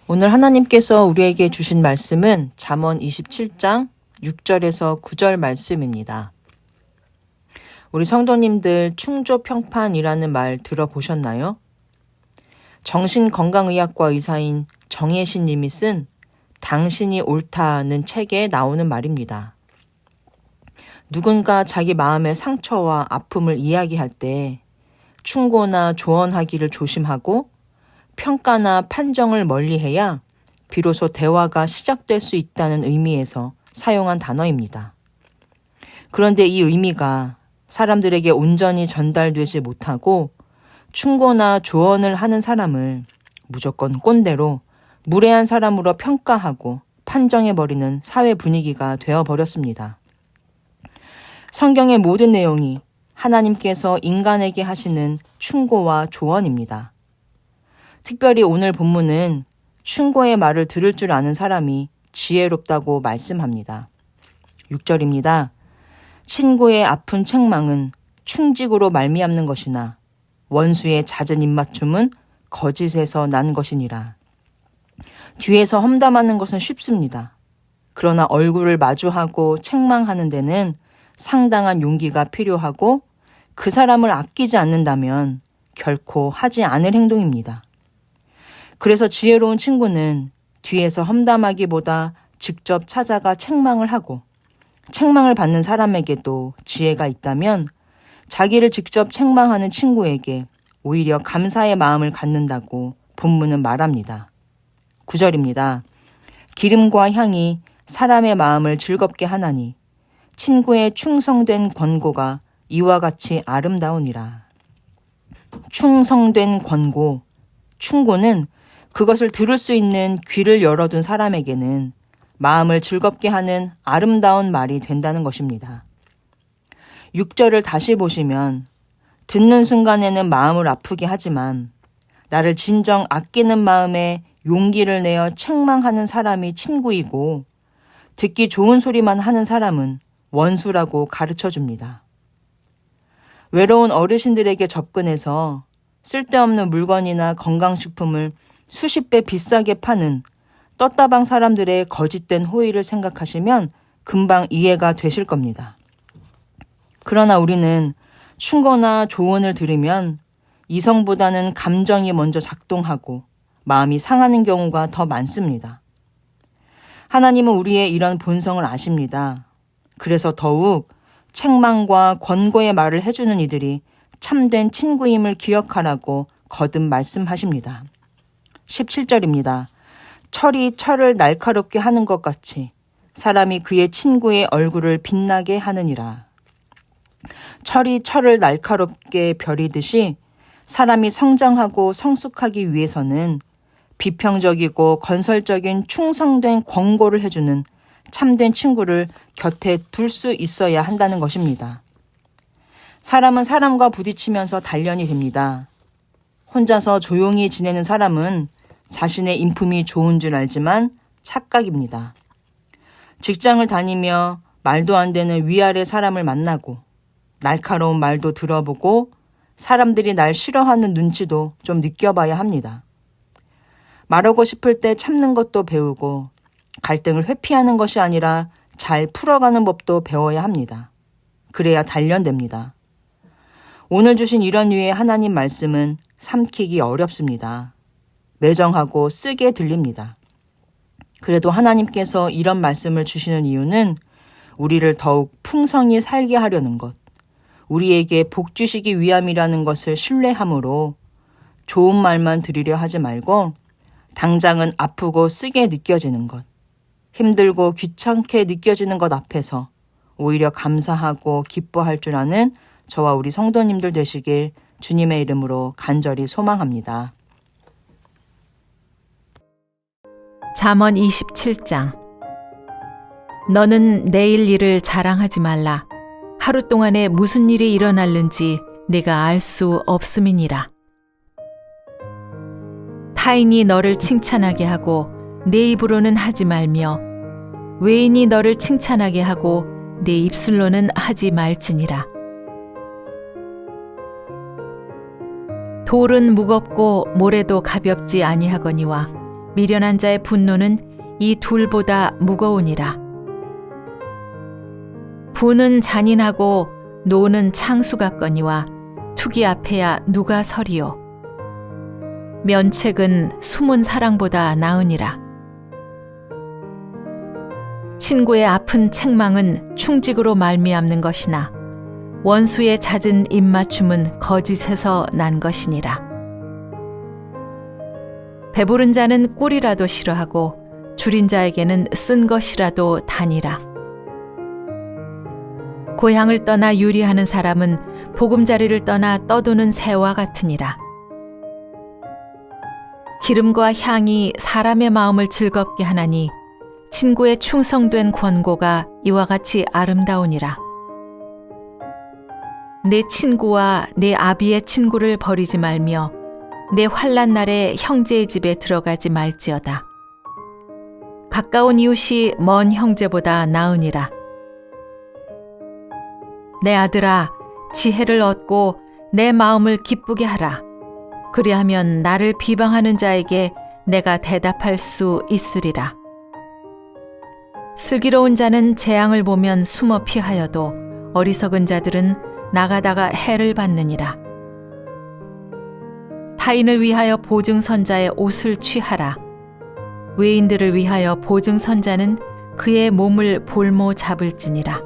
오늘 하나님께서 우리에게 주신 말씀은 잠언 27장 6절에서 9절 말씀입니다. 우리 성도님들 충조평판이라는 말 들어보셨나요? 정신건강의학과 의사인 정혜신 님이 쓴 당신이 옳다는 책에 나오는 말입니다. 누군가 자기 마음의 상처와 아픔을 이야기할 때 충고나 조언하기를 조심하고 평가나 판정을 멀리해야 비로소 대화가 시작될 수 있다는 의미에서 사용한 단어입니다. 그런데 이 의미가 사람들에게 온전히 전달되지 못하고 충고나 조언을 하는 사람을 무조건 꼰대로 무례한 사람으로 평가하고 판정해버리는 사회 분위기가 되어버렸습니다. 성경의 모든 내용이 하나님께서 인간에게 하시는 충고와 조언입니다. 특별히 오늘 본문은 충고의 말을 들을 줄 아는 사람이 지혜롭다고 말씀합니다. 6절입니다. 친구의 아픈 책망은 충직으로 말미암는 것이나 원수의 잦은 입맞춤은 거짓에서 난 것이니라. 뒤에서 험담하는 것은 쉽습니다. 그러나 얼굴을 마주하고 책망하는 데는 상당한 용기가 필요하고 그 사람을 아끼지 않는다면 결코 하지 않을 행동입니다. 그래서 지혜로운 친구는 뒤에서 험담하기보다 직접 찾아가 책망을 하고 책망을 받는 사람에게도 지혜가 있다면 자기를 직접 책망하는 친구에게 오히려 감사의 마음을 갖는다고 본문은 말합니다. 9절입니다. 기름과 향이 사람의 마음을 즐겁게 하나니 친구의 충성된 권고가 이와 같이 아름다우니라. 충성된 권고, 충고는 그것을 들을 수 있는 귀를 열어둔 사람에게는 마음을 즐겁게 하는 아름다운 말이 된다는 것입니다. 6절을 다시 보시면 듣는 순간에는 마음을 아프게 하지만 나를 진정 아끼는 마음에 용기를 내어 책망하는 사람이 친구이고 듣기 좋은 소리만 하는 사람은 원수라고 가르쳐줍니다. 외로운 어르신들에게 접근해서 쓸데없는 물건이나 건강식품을 수십 배 비싸게 파는 떴다방 사람들의 거짓된 호의를 생각하시면 금방 이해가 되실 겁니다. 그러나 우리는 충고나 조언을 들으면 이성보다는 감정이 먼저 작동하고 마음이 상하는 경우가 더 많습니다. 하나님은 우리의 이런 본성을 아십니다. 그래서 더욱 책망과 권고의 말을 해주는 이들이 참된 친구임을 기억하라고 거듭 말씀하십니다. 17절입니다. 철이 철을 날카롭게 하는 것 같이 사람이 그의 친구의 얼굴을 빛나게 하느니라. 철이 철을 날카롭게 벼리듯이 사람이 성장하고 성숙하기 위해서는 비평적이고 건설적인 충성된 권고를 해주는 참된 친구를 곁에 둘 수 있어야 한다는 것입니다. 사람은 사람과 부딪히면서 단련이 됩니다. 혼자서 조용히 지내는 사람은 자신의 인품이 좋은 줄 알지만 착각입니다. 직장을 다니며 말도 안 되는 위아래 사람을 만나고 날카로운 말도 들어보고 사람들이 날 싫어하는 눈치도 좀 느껴봐야 합니다. 말하고 싶을 때 참는 것도 배우고 갈등을 회피하는 것이 아니라 잘 풀어가는 법도 배워야 합니다. 그래야 단련됩니다. 오늘 주신 이런 류의 하나님 말씀은 삼키기 어렵습니다. 매정하고 쓰게 들립니다. 그래도 하나님께서 이런 말씀을 주시는 이유는 우리를 더욱 풍성히 살게 하려는 것, 우리에게 복 주시기 위함이라는 것을 신뢰함으로 좋은 말만 들으려 하지 말고 당장은 아프고 쓰게 느껴지는 것, 힘들고 귀찮게 느껴지는 것 앞에서 오히려 감사하고 기뻐할 줄 아는 저와 우리 성도님들 되시길 주님의 이름으로 간절히 소망합니다. 잠언 27장. 너는 내일 일을 자랑하지 말라. 하루 동안에 무슨 일이 일어날는지 네가 알 수 없음이니라. 타인이 너를 칭찬하게 하고 내 입으로는 하지 말며 외인이 너를 칭찬하게 하고 내 입술로는 하지 말지니라. 돌은 무겁고 모래도 가볍지 아니하거니와 미련한 자의 분노는 이 둘보다 무거우니라. 부는 잔인하고 노는 창수 같거니와 투기 앞에야 누가 서리요. 면책은 숨은 사랑보다 나으니라. 친구의 아픈 책망은 충직으로 말미암는 것이나 원수의 잦은 입맞춤은 거짓에서 난 것이니라. 배부른 자는 꿀이라도 싫어하고 줄인 자에게는 쓴 것이라도 다니라. 고향을 떠나 유리하는 사람은 보금자리를 떠나 떠도는 새와 같으니라. 기름과 향이 사람의 마음을 즐겁게 하나니 친구의 충성된 권고가 이와 같이 아름다우니라. 내 친구와 내 아비의 친구를 버리지 말며 내 환난 날에 형제의 집에 들어가지 말지어다. 가까운 이웃이 먼 형제보다 나으니라. 내 아들아, 지혜를 얻고 내 마음을 기쁘게 하라. 그리하면 나를 비방하는 자에게 내가 대답할 수 있으리라. 슬기로운 자는 재앙을 보면 숨어 피하여도 어리석은 자들은 나가다가 해를 받느니라. 타인을 위하여 보증선자의 옷을 취하라. 외인들을 위하여 보증선자는 그의 몸을 볼모 잡을지니라.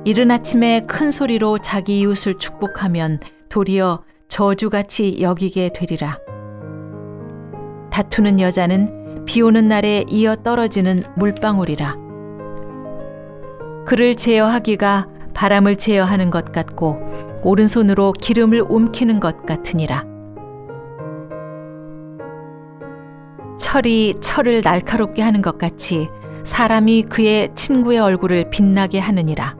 이른 아침에 큰 소리로 자기 이웃을 축복하면 도리어 저주같이 여기게 되리라. 다투는 여자는 비 오는 날에 이어 떨어지는 물방울이라. 그를 제어하기가 바람을 제어하는 것 같고 오른손으로 기름을 움키는 것 같으니라. 철이 철을 날카롭게 하는 것 같이 사람이 그의 친구의 얼굴을 빛나게 하느니라.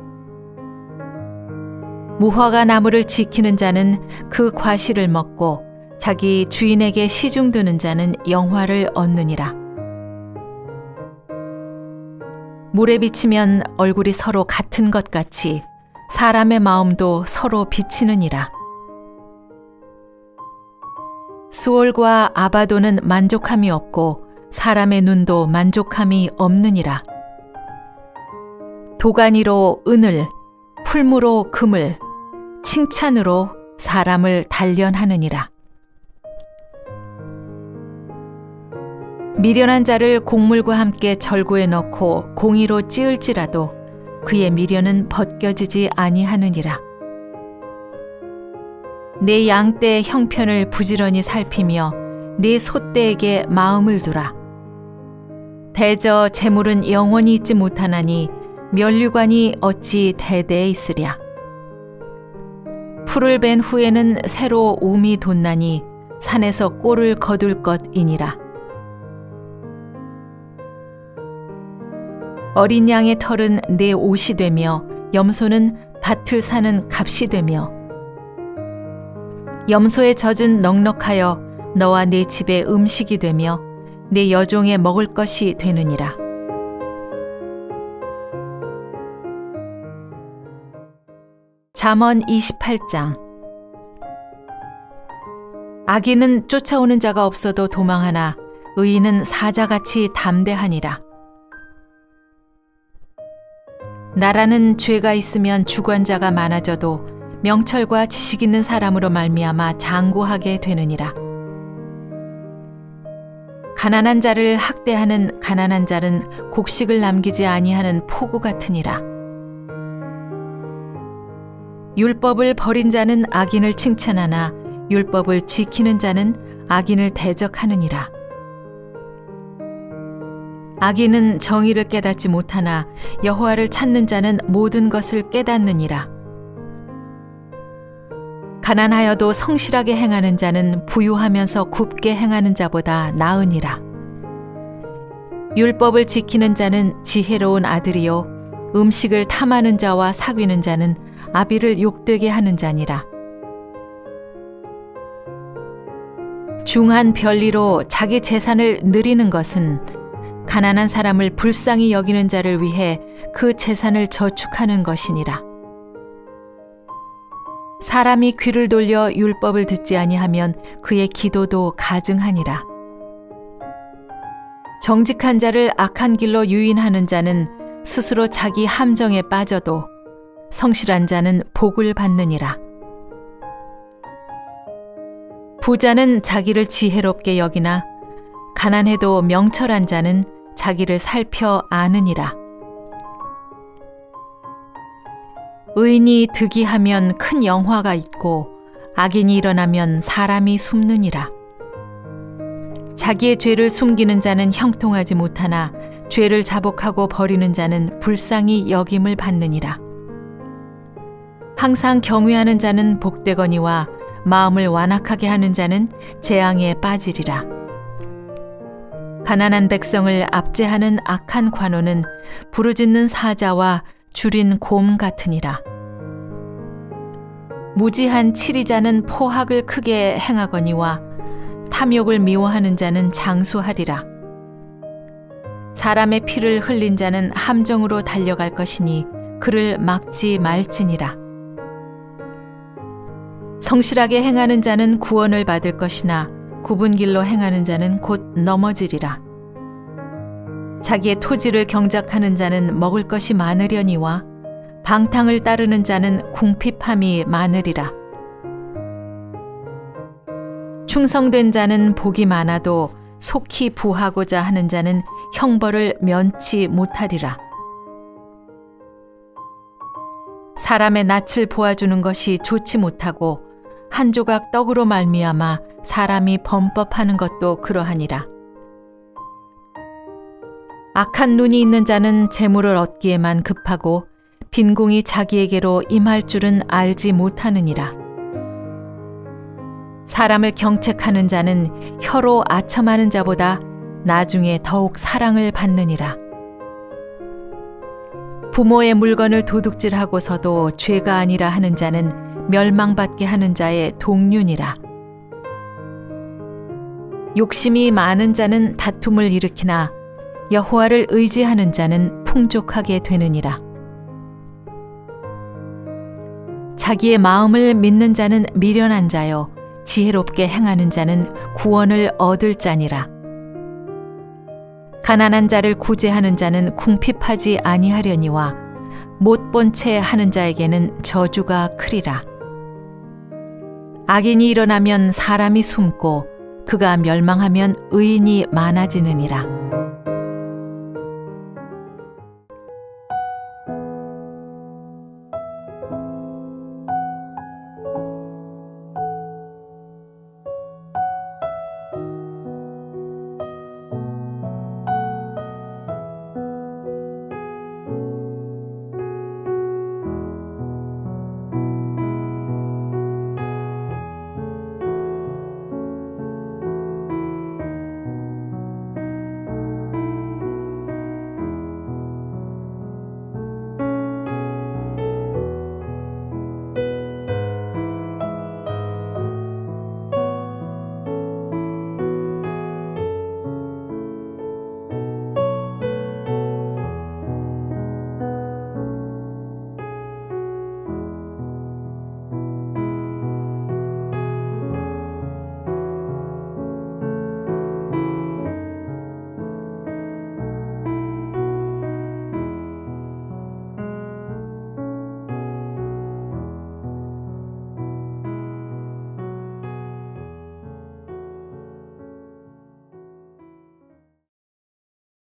무화과 나무를 지키는 자는 그 과실을 먹고 자기 주인에게 시중드는 자는 영화를 얻느니라. 물에 비치면 얼굴이 서로 같은 것 같이 사람의 마음도 서로 비치느니라. 수올과 아바도는 만족함이 없고 사람의 눈도 만족함이 없느니라. 도가니로 은을, 풀무로 금을, 칭찬으로 사람을 단련하느니라. 미련한 자를 곡물과 함께 절구에 넣고 공의로 찌을지라도 그의 미련은 벗겨지지 아니하느니라. 내 양떼의 형편을 부지런히 살피며 내 소떼에게 마음을 두라. 대저 재물은 영원히 있지 못하나니 면류관이 어찌 대대에 있으랴. 풀을 벤 후에는 새로 움이 돋나니 산에서 꼴을 거둘 것이니라. 어린 양의 털은 내 옷이 되며 염소는 밭을 사는 값이 되며 염소의 젖은 넉넉하여 너와 내 집의 음식이 되며 내 여종의 먹을 것이 되느니라. 잠언 28장. 악인은 쫓아오는 자가 없어도 도망하나 의인은 사자같이 담대하니라. 나라는 죄가 있으면 주관자가 많아져도 명철과 지식 있는 사람으로 말미암아 장구하게 되느니라. 가난한 자를 학대하는 가난한 자는 곡식을 남기지 아니하는 포구 같으니라. 율법을 버린 자는 악인을 칭찬하나 율법을 지키는 자는 악인을 대적하느니라. 악인은 정의를 깨닫지 못하나 여호와를 찾는 자는 모든 것을 깨닫느니라. 가난하여도 성실하게 행하는 자는 부유하면서 굽게 행하는 자보다 나으니라. 율법을 지키는 자는 지혜로운 아들이요 음식을 탐하는 자와 사귀는 자는 아비를 욕되게 하는 자니라. 중한 별리로 자기 재산을 늘리는 것은 가난한 사람을 불쌍히 여기는 자를 위해 그 재산을 저축하는 것이니라. 사람이 귀를 돌려 율법을 듣지 아니하면 그의 기도도 가증하니라. 정직한 자를 악한 길로 유인하는 자는 스스로 자기 함정에 빠져도 성실한 자는 복을 받느니라. 부자는 자기를 지혜롭게 여기나 가난해도 명철한 자는 자기를 살펴 아느니라. 의인이 득이하면 큰 영화가 있고 악인이 일어나면 사람이 숨느니라. 자기의 죄를 숨기는 자는 형통하지 못하나 죄를 자복하고 버리는 자는 불쌍히 여김을 받느니라. 항상 경외하는 자는 복되거니와 마음을 완악하게 하는 자는 재앙에 빠지리라. 가난한 백성을 압제하는 악한 관원은 부르짖는 사자와 줄인 곰 같으니라. 무지한 치리자는 포학을 크게 행하거니와 탐욕을 미워하는 자는 장수하리라. 사람의 피를 흘린 자는 함정으로 달려갈 것이니 그를 막지 말지니라. 성실하게 행하는 자는 구원을 받을 것이나 굽은 길로 행하는 자는 곧 넘어지리라. 자기의 토지를 경작하는 자는 먹을 것이 많으려니와 방탕을 따르는 자는 궁핍함이 많으리라. 충성된 자는 복이 많아도 속히 부하고자 하는 자는 형벌을 면치 못하리라. 사람의 낯을 보아주는 것이 좋지 못하고 한 조각 떡으로 말미암아 사람이 범법하는 것도 그러하니라. 악한 눈이 있는 자는 재물을 얻기에만 급하고 빈궁이 자기에게로 임할 줄은 알지 못하느니라. 사람을 경책하는 자는 혀로 아첨하는 자보다 나중에 더욱 사랑을 받느니라. 부모의 물건을 도둑질하고서도 죄가 아니라 하는 자는 멸망받게 하는 자의 동륜이라. 욕심이 많은 자는 다툼을 일으키나 여호와를 의지하는 자는 풍족하게 되느니라. 자기의 마음을 믿는 자는 미련한 자요 지혜롭게 행하는 자는 구원을 얻을 자니라. 가난한 자를 구제하는 자는 궁핍하지 아니하려니와 못 본 채 하는 자에게는 저주가 크리라. 악인이 일어나면 사람이 숨고 그가 멸망하면 의인이 많아지느니라.